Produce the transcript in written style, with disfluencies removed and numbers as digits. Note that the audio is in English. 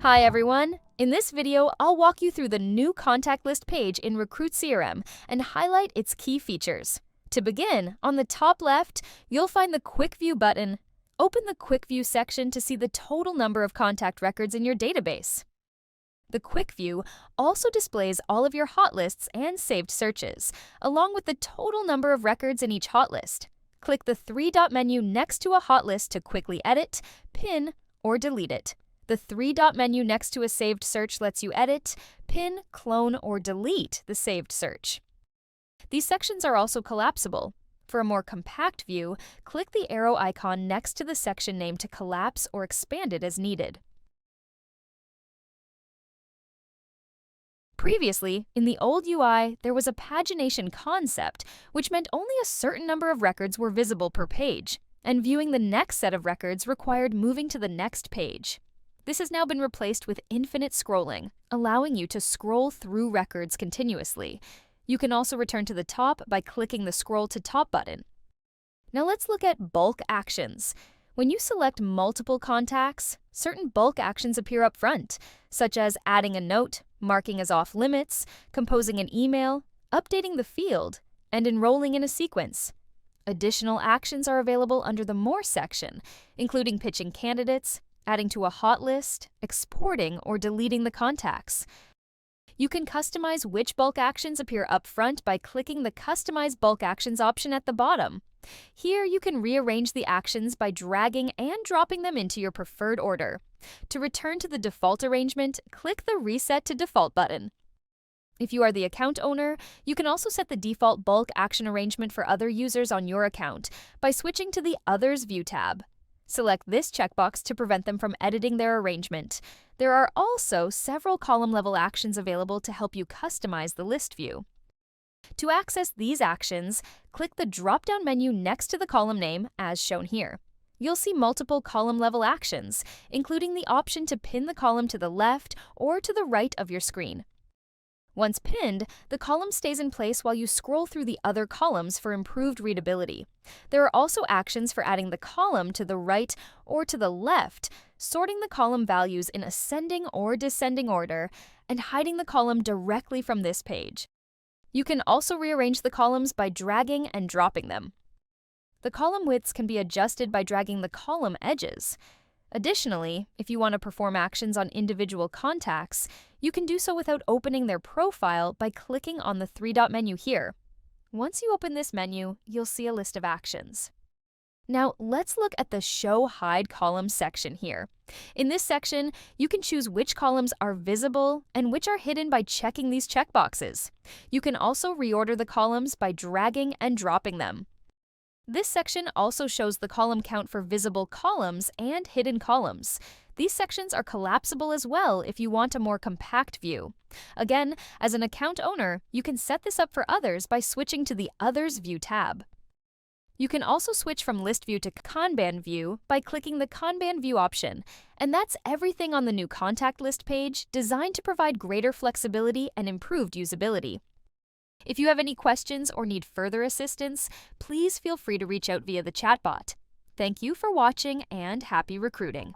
Hi everyone! In this video, I'll walk you through the new contact list page in Recruit CRM and highlight its key features. To begin, on the top left, you'll find the Quick View button. Open the Quick View section to see the total number of contact records in your database. The Quick View also displays all of your hot lists and saved searches, along with the total number of records in each hot list. Click the three-dot menu next to a hot list to quickly edit, pin, or delete it. The three-dot menu next to a saved search lets you edit, pin, clone, or delete the saved search. These sections are also collapsible. For a more compact view, click the arrow icon next to the section name to collapse or expand it as needed. Previously, in the old UI, there was a pagination concept, which meant only a certain number of records were visible per page, and viewing the next set of records required moving to the next page. This has now been replaced with infinite scrolling, allowing you to scroll through records continuously. You can also return to the top by clicking the Scroll to Top button. Now let's look at bulk actions. When you select multiple contacts, certain bulk actions appear up front, such as adding a note, marking as off limits, composing an email, updating the field, and enrolling in a sequence. Additional actions are available under the More section, including pitching candidates, adding to a hot list, exporting, or deleting the contacts. You can customize which bulk actions appear up front by clicking the Customize Bulk Actions option at the bottom. Here, you can rearrange the actions by dragging and dropping them into your preferred order. To return to the default arrangement, click the Reset to Default button. If you are the account owner, you can also set the default bulk action arrangement for other users on your account by switching to the Others View tab. Select this checkbox to prevent them from editing their arrangement. There are also several column-level actions available to help you customize the list view. To access these actions, click the drop-down menu next to the column name, as shown here. You'll see multiple column-level actions, including the option to pin the column to the left or to the right of your screen. Once pinned, the column stays in place while you scroll through the other columns for improved readability. There are also actions for adding the column to the right or to the left, sorting the column values in ascending or descending order, and hiding the column directly from this page. You can also rearrange the columns by dragging and dropping them. The column widths can be adjusted by dragging the column edges. Additionally, if you want to perform actions on individual contacts, you can do so without opening their profile by clicking on the three-dot menu here. Once you open this menu, you'll see a list of actions. Now, let's look at the Show Hide Columns section here. In this section, you can choose which columns are visible and which are hidden by checking these checkboxes. You can also reorder the columns by dragging and dropping them. This section also shows the column count for visible columns and hidden columns. These sections are collapsible as well if you want a more compact view. Again, as an account owner, you can set this up for others by switching to the Others View tab. You can also switch from List View to Kanban View by clicking the Kanban View option. And that's everything on the new contact list page, designed to provide greater flexibility and improved usability. If you have any questions or need further assistance, please feel free to reach out via the chatbot. Thank you for watching and happy recruiting!